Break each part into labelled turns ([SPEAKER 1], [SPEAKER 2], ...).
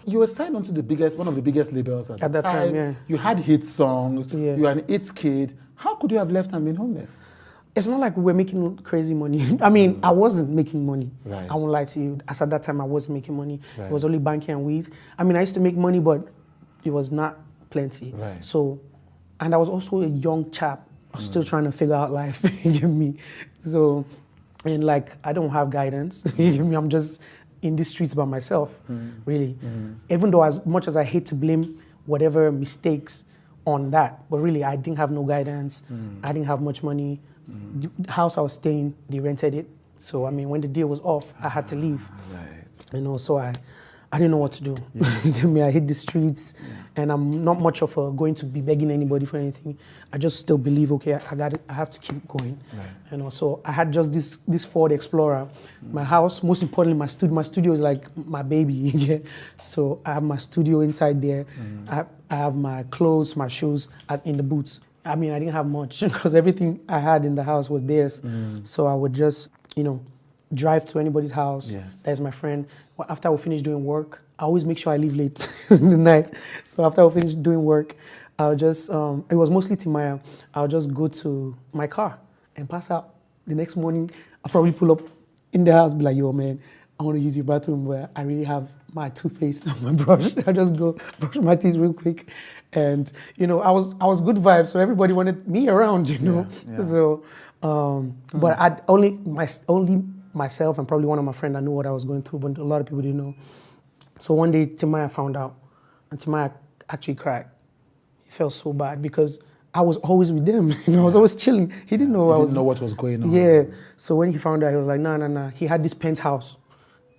[SPEAKER 1] You were signed onto one of the biggest labels at
[SPEAKER 2] that time. Yeah.
[SPEAKER 1] You had hit songs.
[SPEAKER 2] Yeah.
[SPEAKER 1] You were an it kid. How could you have left and been homeless?
[SPEAKER 2] It's not like we were making crazy money. I mean, I wasn't making money.
[SPEAKER 1] Right.
[SPEAKER 2] I won't lie to you. As at that time, I wasn't making money.
[SPEAKER 1] Right.
[SPEAKER 2] It was only banking and weeds. I mean, I used to make money, but it was not plenty.
[SPEAKER 1] Right.
[SPEAKER 2] So, and I was also a young chap. I was still trying to figure out life. You get me? So, and like, I don't have guidance. You get me? I'm just in the streets by myself, really. Even though as much as I hate to blame whatever mistakes on that, but really, I didn't have no guidance. I didn't have much money. The house I was staying, they rented it. So, I mean, when the deal was off, I had to leave.
[SPEAKER 1] Right.
[SPEAKER 2] You know, so I didn't know what to do. You get me? I hit the streets, and I'm not much of a going to be begging anybody for anything. I just still believe, okay, I got it. I have to keep going.
[SPEAKER 1] Right.
[SPEAKER 2] You know, so I had just this Ford Explorer. My house, most importantly, my studio is like my baby. Yeah. So I have my studio inside there. I have my clothes, my shoes in the boots. I mean, I didn't have much because everything I had in the house was theirs. So I would just, you know, drive to anybody's house.
[SPEAKER 1] Yes.
[SPEAKER 2] There's my friend. Well, after we finish doing work, I always make sure I leave late in the night. So after we finish doing work, I'll just, it was mostly Timaya. I'll just go to my car and pass out. The next morning, I'll probably pull up in the house, be like, yo, man, I want to use your bathroom where I really have my toothpaste and my brush. I just go brush my teeth real quick. And, you know, I was good vibes, so everybody wanted me around, you know.
[SPEAKER 1] Yeah, yeah.
[SPEAKER 2] So, but I'd only myself and probably one of my friends, I knew what I was going through, but a lot of people didn't know. So one day, Timaya found out, and Timaya actually cried. He felt so bad because I was always with them. You know, I was always chilling. He didn't know
[SPEAKER 1] I didn't know what was going on.
[SPEAKER 2] Yeah. So when he found out, he was like, nah. He had this penthouse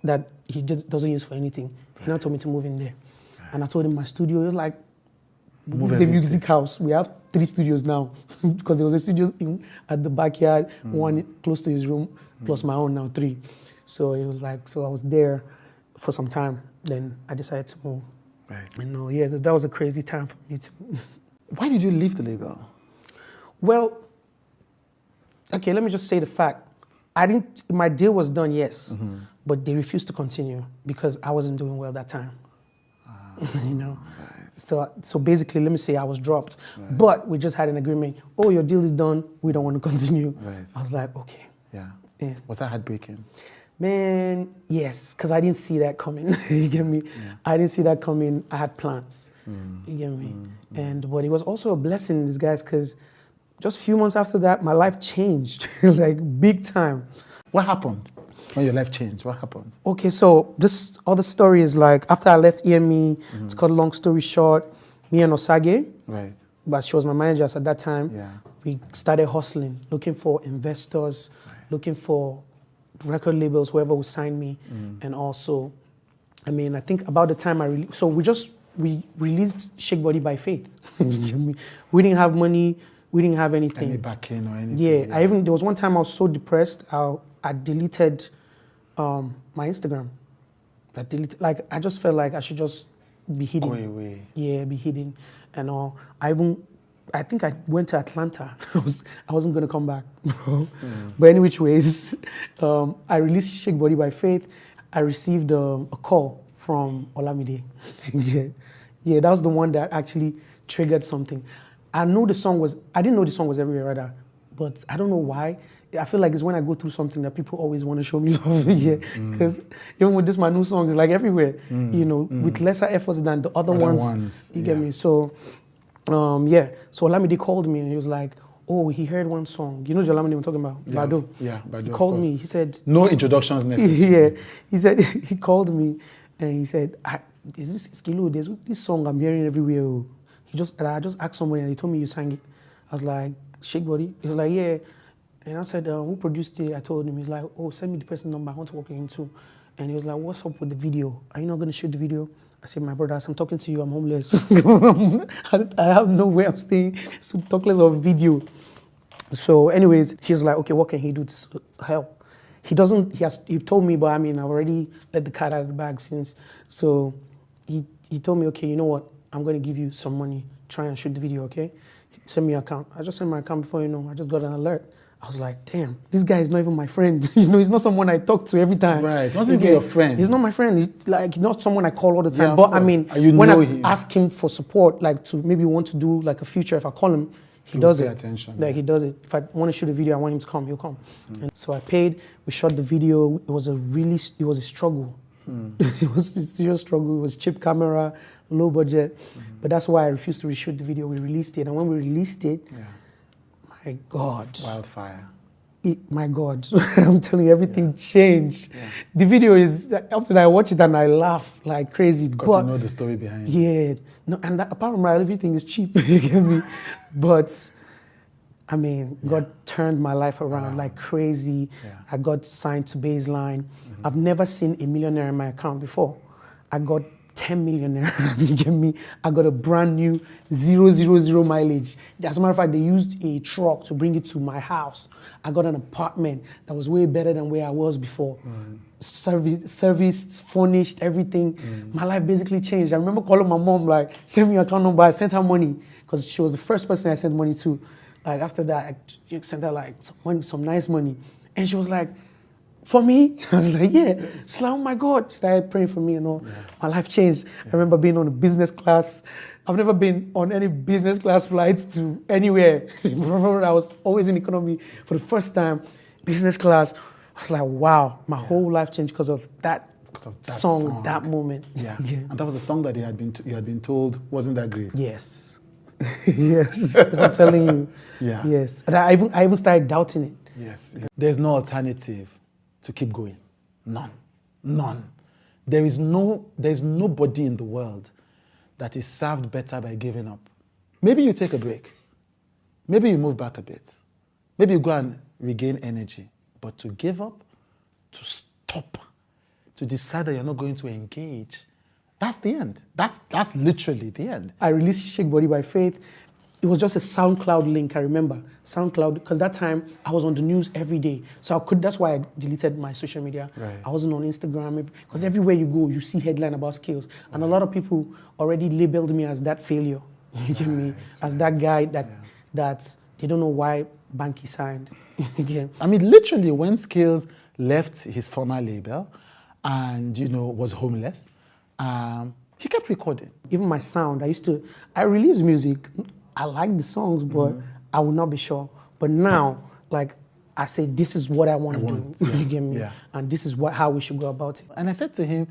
[SPEAKER 2] that he just doesn't use for anything. He now told me to move in there. And I told him my studio. He was like, this is a music house. We have 3 studios now because there was a studio at the backyard, one close to his room, plus my own now 3. So it was like, so I was there for some time. Then I decided to move.
[SPEAKER 1] Right.
[SPEAKER 2] You know, yeah, that was a crazy time for me to move.
[SPEAKER 1] Why did you leave the label?
[SPEAKER 2] Well, okay, let me just say the fact. My deal was done, yes, but they refused to continue because I wasn't doing well that time. You know? Right. So basically, let me say I was dropped. Right. But we just had an agreement. Oh, your deal is done. We don't want to continue. Right. I was like, okay.
[SPEAKER 1] Yeah.
[SPEAKER 2] Yeah.
[SPEAKER 1] Was that heartbreaking?
[SPEAKER 2] Man, yes, because I didn't see that coming. You get me? Yeah. I didn't see that coming. I had plans. You get me? But it was also a blessing in disguise because just a few months after that, my life changed, like big time.
[SPEAKER 1] What happened when your life changed? What happened?
[SPEAKER 2] Okay, so this other story is like after I left EME, it's called long story short, me and Osage,
[SPEAKER 1] right,
[SPEAKER 2] but she was my manager at that time.
[SPEAKER 1] Yeah.
[SPEAKER 2] We started hustling, looking for investors, looking for record labels, whoever would sign me, and also, I mean, I think about the time we released Shake Body by Faith. We didn't have money, we didn't have anything.
[SPEAKER 1] Any backing or anything?
[SPEAKER 2] Yeah, there was one time I was so depressed, I deleted my Instagram. I just felt like I should just be hidden.
[SPEAKER 1] Go away.
[SPEAKER 2] Yeah, be hidden and all. I think I went to Atlanta. I wasn't gonna come back, bro. But any which ways, I released Shake Body by Faith. I received a call from Olamide. Yeah, that was the one that actually triggered something. I didn't know the song was everywhere rather, but I don't know why. I feel like it's when I go through something that people always want to show me love. Yeah, because even with my new song, it's like everywhere. You know, with lesser efforts than the other ones. You get me? So. So Olamide called me and he was like, oh, he heard one song. You know the Olamide we're talking about?
[SPEAKER 1] Yeah,
[SPEAKER 2] Bado.
[SPEAKER 1] Yeah, Bado.
[SPEAKER 2] He called me, he said...
[SPEAKER 1] No introductions necessary.
[SPEAKER 2] Yeah, he said, he called me and he said, is this Skilo? There's this song I'm hearing everywhere. I just asked somebody and he told me you sang it. I was like, Shake Body? He was like, yeah. And I said, who produced it? I told him. He's like, oh, send me the person's number. I want to work with him too. And he was like, what's up with the video? Are you not going to shoot the video? I said, my brother, as I'm talking to you, I'm homeless. I have nowhere I'm staying, so talk less of video. So anyways, he's like, okay, what can he do to help? He told me, but I mean, I already let the cat out of the bag since. So he told me, okay, you know what? I'm going to give you some money. Try and shoot the video, okay? Send me your account. I just sent my account before, you know, I just got an alert. I was like, damn, this guy is not even my friend. You know, he's not someone I talk to every time.
[SPEAKER 1] Right. Not even your friend.
[SPEAKER 2] He's not my friend. He's like not someone I call all the time.
[SPEAKER 1] Yeah,
[SPEAKER 2] but I mean,
[SPEAKER 1] you
[SPEAKER 2] when
[SPEAKER 1] know
[SPEAKER 2] I
[SPEAKER 1] him.
[SPEAKER 2] ask him for support, like to maybe want to do like a feature, if I call him, he does
[SPEAKER 1] pay
[SPEAKER 2] it.
[SPEAKER 1] attention,
[SPEAKER 2] Like he does it. If I want to shoot a video, I want him to come, he'll come. And so I paid. We shot the video. It was a struggle. It was a serious struggle. It was cheap camera, low budget. But that's why I refused to reshoot the video. We released it, and when we released it, my God.
[SPEAKER 1] Wildfire.
[SPEAKER 2] My God, I'm telling you, everything changed. The video is, after I watch it and I laugh like crazy.
[SPEAKER 1] Because you know the story behind it.
[SPEAKER 2] Yeah. No, and apart from that, everything is cheap, you get me? But, I mean, God turned my life around like crazy. I got signed to Baseline. I've never seen a millionaire in my account before. I got 10 millionaire, you get me? I got a brand new 000 mileage. As a matter of fact, they used a truck to bring it to my house. I got an apartment that was way better than where I was before. Serviced, furnished, everything. My life basically changed. I remember calling my mom, like, send me your account number. I sent her money because she was the first person I sent money to. Like after that, I sent her like some nice money. And she was like, for me? I was like, yeah. She's like, oh my God. She started praying for me and all. My life changed. I remember being on a business class. I've never been on any business class flights to anywhere. I was always in economy for the first time. Business class. I was like, wow, my whole life changed because of that song, that moment.
[SPEAKER 1] Yeah. And that was a song that you had been told wasn't that great.
[SPEAKER 2] Yes. Yes. I'm telling you.
[SPEAKER 1] Yeah.
[SPEAKER 2] Yes. And I even started doubting it.
[SPEAKER 1] Yes. There's no alternative to keep going. None. There's nobody in the world that is served better by giving up. Maybe you take a break. Maybe you move back a bit. Maybe you go and regain energy. But to give up, to stop, to decide that you're not going to engage, that's the end. That's literally the end.
[SPEAKER 2] I released Shake Body by Faith. It was just a SoundCloud link, I remember. SoundCloud, because that time I was on the news every day. So that's why I deleted my social media.
[SPEAKER 1] Right.
[SPEAKER 2] I wasn't on Instagram, because everywhere you go, you see headline about Skales. And a lot of people already labeled me as that failure, you get me? As that guy that they don't know why Banky signed.
[SPEAKER 1] I mean, literally, when Skales left his former label and, was homeless, he kept recording.
[SPEAKER 2] Even my sound, I release music. I like the songs, but I would not be sure. But now, like, I say, this is what I want to do. You get me?
[SPEAKER 1] Yeah.
[SPEAKER 2] And this is how we should go about it.
[SPEAKER 1] And I said to him,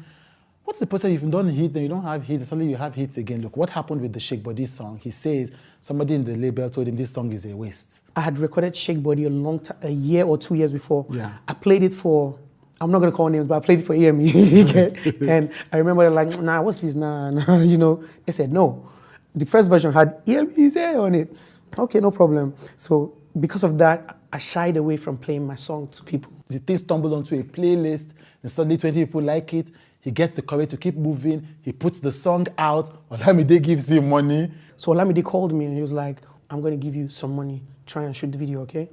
[SPEAKER 1] what's the process if you don't hit and you don't have hits, and suddenly you have hits again? Look, what happened with the Shake Body song? He says somebody in the label told him this song is a waste.
[SPEAKER 2] I had recorded Shake Body a year or 2 years before.
[SPEAKER 1] Yeah.
[SPEAKER 2] I played it for, I'm not going to call names, but I played it for EME. And I remember they're like, nah, what's this? Nah. They said no. The first version had EME's on it. Okay, no problem. So because of that, I shied away from playing my song to people.
[SPEAKER 1] The thing stumbled onto a playlist, and suddenly 20 people like it. He gets the courage to keep moving. He puts the song out. Olamide gives him money.
[SPEAKER 2] So Olamide called me and he was like, I'm going to give you some money. Try and shoot the video, okay?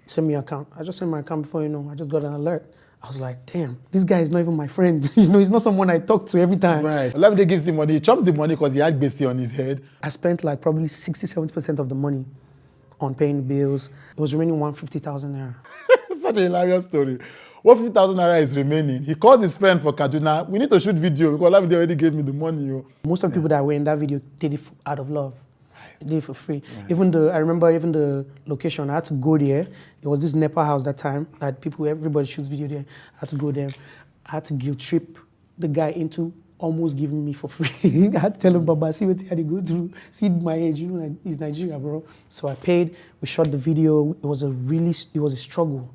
[SPEAKER 2] Send me your account. I just sent my account before, I just got an alert. I was like, damn, this guy is not even my friend. He's not someone I talk to every time.
[SPEAKER 1] Right. Olamide gives him money. He chops the money because he had Bessie on his head.
[SPEAKER 2] I spent like probably 60-70% of the money on paying the bills. It was remaining 150,000 naira.
[SPEAKER 1] Such a hilarious story. 150,000 naira is remaining. He calls his friend for Kaduna. We need to shoot video because Olamide already gave me the money.
[SPEAKER 2] Most of the people that were in that video did it out of love. They did it for free. Right. I remember the location. I had to go there. It was this Nepal house that time that everybody shoots video there. I had to go there. I had to guilt trip the guy into almost giving me for free. I had to tell him, Baba, see what he had to go through. See my age, he's Nigeria, bro. So I paid. We shot the video. It was a struggle.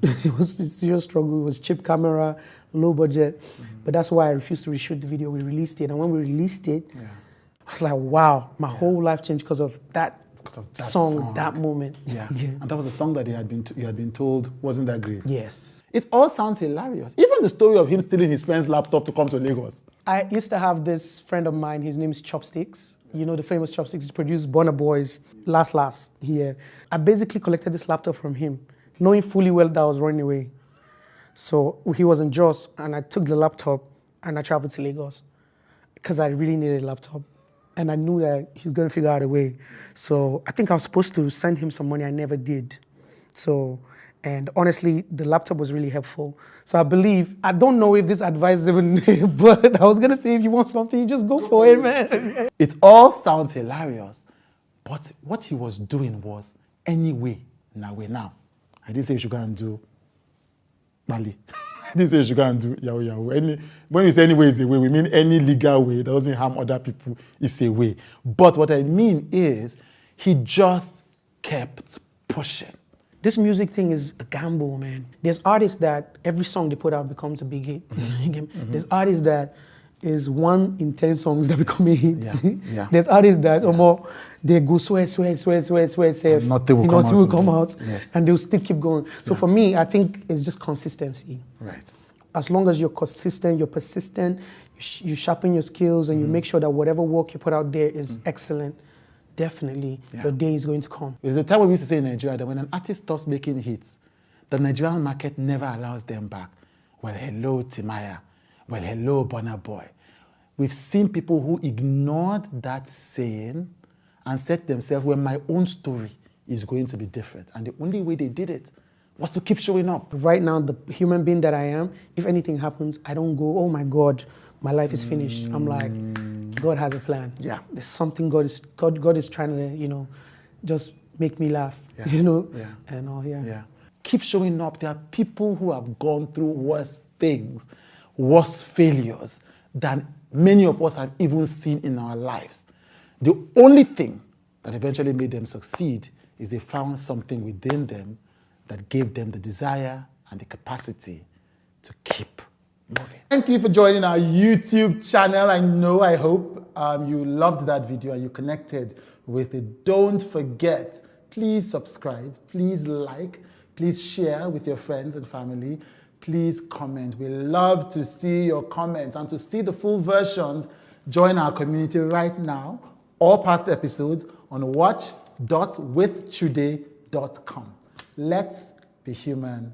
[SPEAKER 2] It was a serious struggle. It was cheap camera, low budget. But that's why I refused to reshoot the video. We released it. And when we released it, I was like, wow, my whole life changed because of that song, that moment.
[SPEAKER 1] Yeah. And that was a song that you had been told wasn't that great.
[SPEAKER 2] Yes.
[SPEAKER 1] It all sounds hilarious. Even the story of him stealing his friend's laptop to come to Lagos.
[SPEAKER 2] I used to have this friend of mine, his name is Chopsticks. The famous Chopsticks. He produced Burna Boy's Last here. I basically collected this laptop from him, knowing fully well that I was running away. So he was in Jos, and I took the laptop and I traveled to Lagos because I really needed a laptop. And I knew that he was going to figure out a way. So I think I was supposed to send him some money. I never did. So, and honestly, the laptop was really helpful. So I don't know if this advice is even, but I was gonna say if you want something, you just go for it, man.
[SPEAKER 1] It all sounds hilarious, but what he was doing was anyway, now. I didn't say you should go and do Bali. I didn't say you should go and do Yahoo. When we say anyway is a way, we mean any legal way that doesn't harm other people is a way. But what I mean is he just kept pushing.
[SPEAKER 2] This music thing is a gamble, man. There's artists that every song they put out becomes a big hit. Mm-hmm. There's artists that is 1 in 10 songs that become a hit.
[SPEAKER 1] Yeah.
[SPEAKER 2] There's artists that they go sweat, safe.
[SPEAKER 1] Nothing will come out. Yes.
[SPEAKER 2] And they'll still keep going. So for me, I think it's just consistency.
[SPEAKER 1] Right.
[SPEAKER 2] As long as you're consistent, you're persistent, you sharpen your skills, and you make sure that whatever work you put out there is excellent, definitely your day is going to come.
[SPEAKER 1] There's a time when we used to say in Nigeria that when an artist stops making hits, the Nigerian market never allows them back. Well, hello, Timaya. Well, hello, Burna Boy. We've seen people who ignored that saying and said to themselves, well, my own story is going to be different. And the only way they did it was to keep showing up.
[SPEAKER 2] Right now, the human being that I am, if anything happens, I don't go, oh my God, my life is finished. I'm like, God has a plan.
[SPEAKER 1] Yeah.
[SPEAKER 2] There's something God is trying to, just make me laugh,
[SPEAKER 1] Yeah.
[SPEAKER 2] And all,
[SPEAKER 1] Yeah. Keep showing up. There are people who have gone through worse things, worse failures than many of us have even seen in our lives. The only thing that eventually made them succeed is they found something within them that gave them the desire and the capacity to keep moving. Thank you for joining our YouTube channel. I hope you loved that video and you connected with it. Don't forget, please subscribe, please like, please share with your friends and family. Please comment. We love to see your comments, and to see the full versions, join our community right now or past episodes on watch.withchude.com. Let's be human